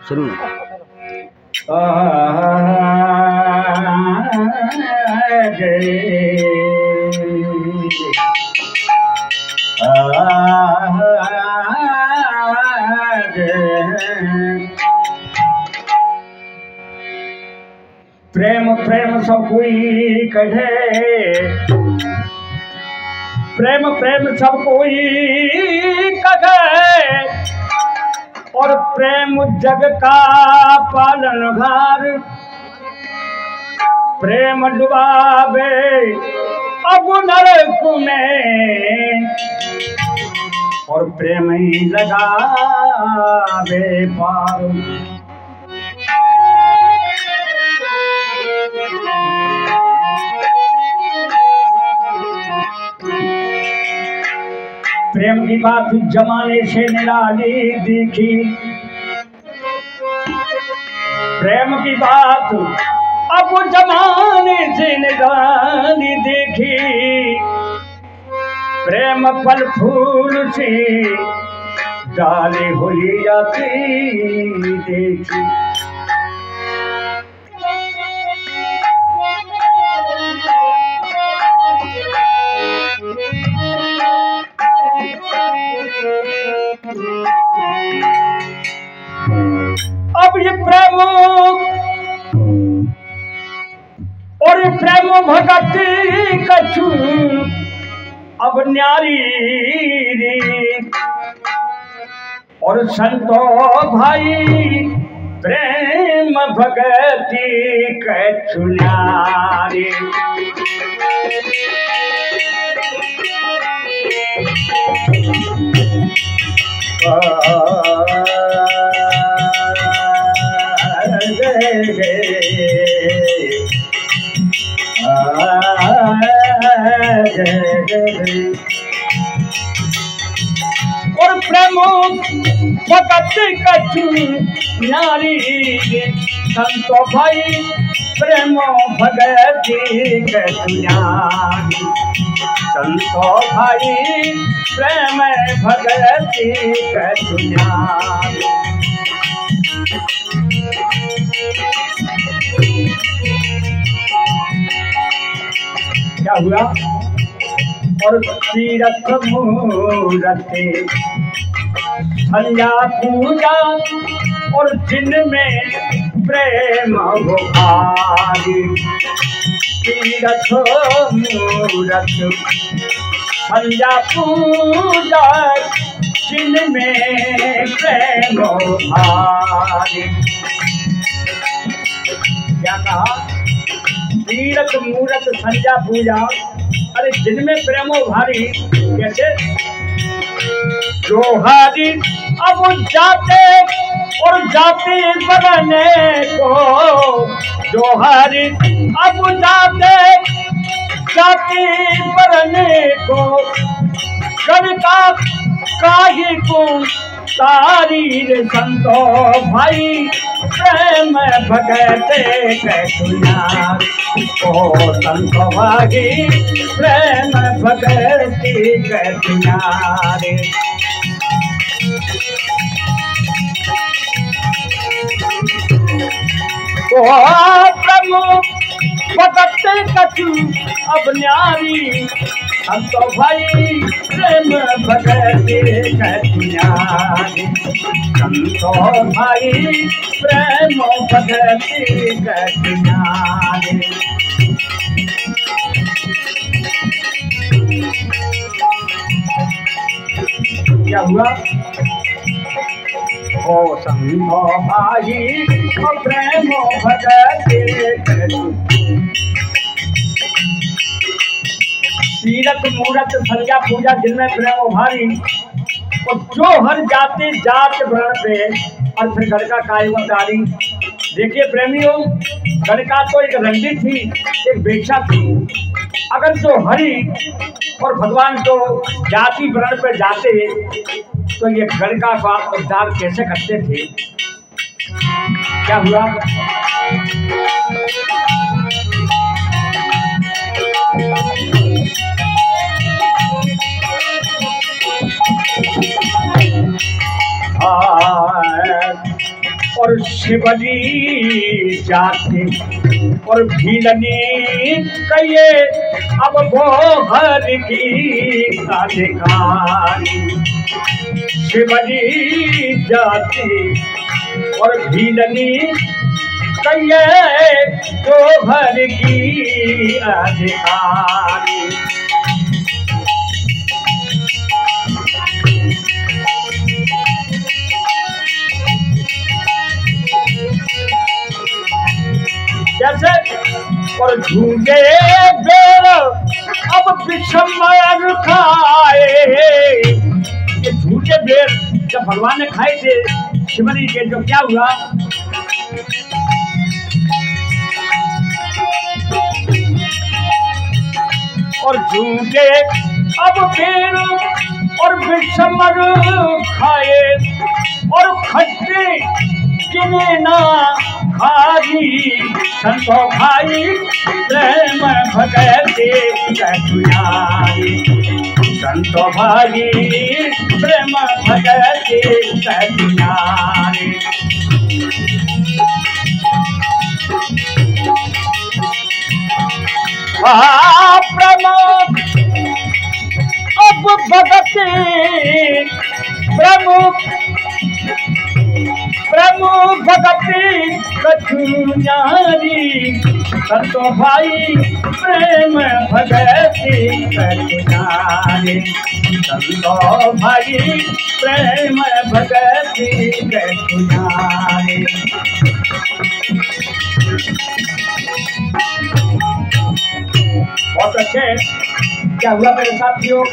सुनो प्रेम प्रेम सब कोई कहे, प्रेम प्रेम सब कोई कहे, और प्रेम जग का पालनहार। प्रेम डुबावे अब नरक में, और प्रेम ही लगावे पार। प्रेम की बात जमाने से निराली दिखी, प्रेम की बात अब जमाने से निराली देखी। प्रेम फल फूल से डाली हुई जाती देखी। अब ये प्रेम और प्रेम भगति कछु अब न्यारी रे, और संतो भाई प्रेम भगति कछु न्यारी। और प्रेम भगति कछु न्यारी, संतो भाई प्रेम भगति कछु न्यारी। संतो भाई प्रेम भगति कछु न्यारी। क्या हुआ? और तीरथ मूर्ति संध्या पूजा, और जिनमें प्रेम भारी। तीरथ मूर्ति संध्या पूजा, जिनमें प्रेम भारी। क्या कहा? तीरथ मूरत संध्या पूजा, अरे जिनमें प्रेमो भारी। कैसे? जो हारी अब जाते और जाति बनने को, जो हारी अब जाते जाति बनने को, कविता काही को तारीर। संतो भाई प्रेम भगते कछु न्यारी, ओ संतो भाई प्रेम भगति कछु न्यारी। ओ प्रभु भगते कछु अब न्यारी, संतो भाई प्रेम भगति कछु न्यारी। संतो भाई प्रेम भगति कछु न्यारी। क्या हुआ? ओ संतो भाई प्रेम भगति कछु। तीरथ मूरत संध्या पूजा, जिनमें प्रेम भारी, और जो हर जाति जात वर्ण पे, और फिर गणका कायवतारी। देखिए प्रेमियों, गणका तो एक रंडी थी, एक बेक्षा थी। अगर जो हरि और भगवान जो जाति वर्ण पे जाते तो ये गणका का उद्धार कैसे करते थे? क्या हुआ? और शिवजी जाते और भीलनी कहिए अब वो हर की अधिकारी। शिवजी जाते और भीलनी कहिए तो हर की अधिकारी। कैसे? और झूठे बेर अब विषमर खाए। ये झूठे बेर जब भगवान ने खाए थे शिवजी के, जो क्या हुआ? और झूठे अब बेर और विषमर खाए और खट्टे किने ना भाई संतो भाई प्रेम भगते कठुनाई। संतो भाई प्रेम भगते कठुनाई। प्रमुख अब भगते प्रमुख प्रमुख भगती कठुनारी। संतो भाई प्रेम भगती कठुनारी। संतो भाई प्रेम भगती कठुनारी। बहुत अच्छे। क्या हुआ मेरे साथियों?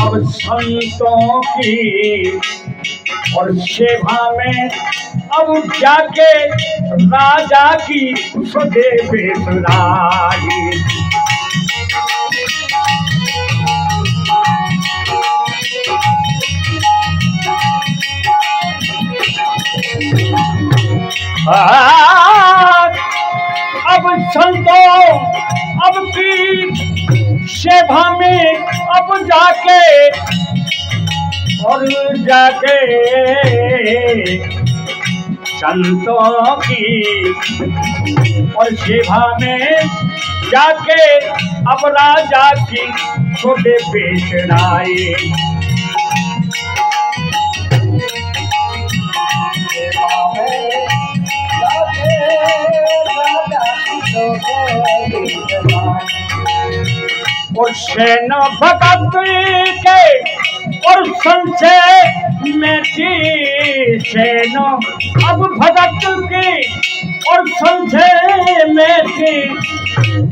अब संतों की और सेवा में अब जाके राजा की सुधे बेसुराई। अब संतों अब की सेवा में अब जाके संतों की और सेवा में जाके अब राजा की छोटे बेचनाई। और सेना भगत के और संशय में थी। सेना अब भगत के और संशय में थी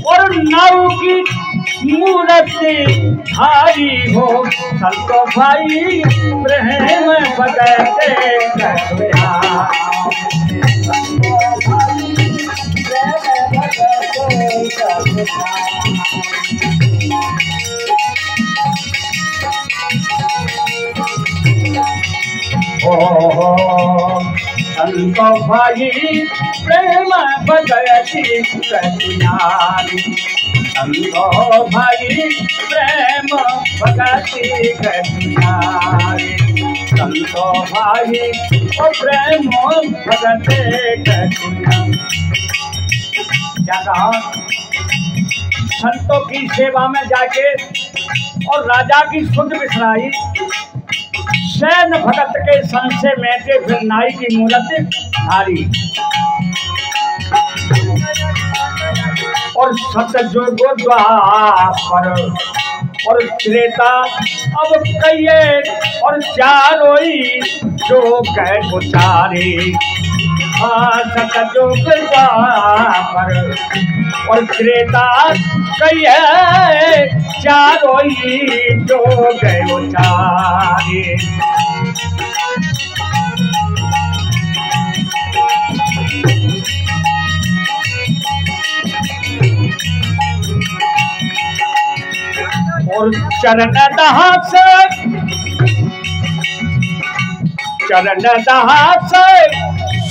और नाव की मूर्ति भारी हो। संतो भाई प्रेम भगते संतो भाई प्रेम भगती कठुनारी। संतो भाई प्रेम भगती कठुनारी। संतो भाई और प्रेम भगते कठुनारी। क्या कहा? संतों की सेवा में जाके और राजा की सुध बिसराई। सैन भगत के संशय में के फिर नाई की मूर्ति धारी। और सतयुग द्वापर और त्रेता अब कहिए और चारोई जो कह उचारे। सतयुग द्वापर और त्रेता कहिए चारों ही जो गयो चारे। और चरण दास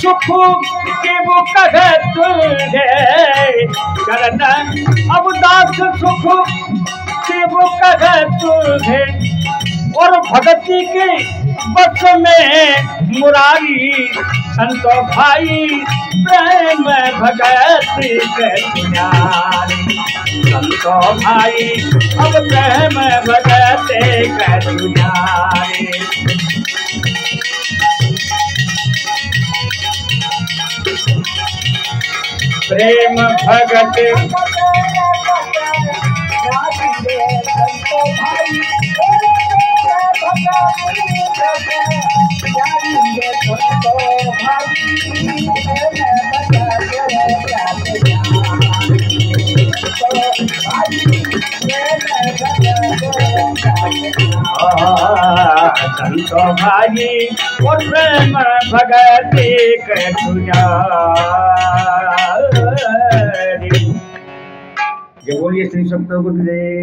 सुख के वो कहत है चरण अब दास सुख के वो कहत है। और भगती के बस में मुरारी संतो भाई प्रेम भगत के दुनियारी। संतो भाई अब प्रेम भगत के दुनियारी। प्रेम भगत संतो भाई और प्रेम भगत के दुनियारी। जय बोलिए श्री सप्तगुरु देव।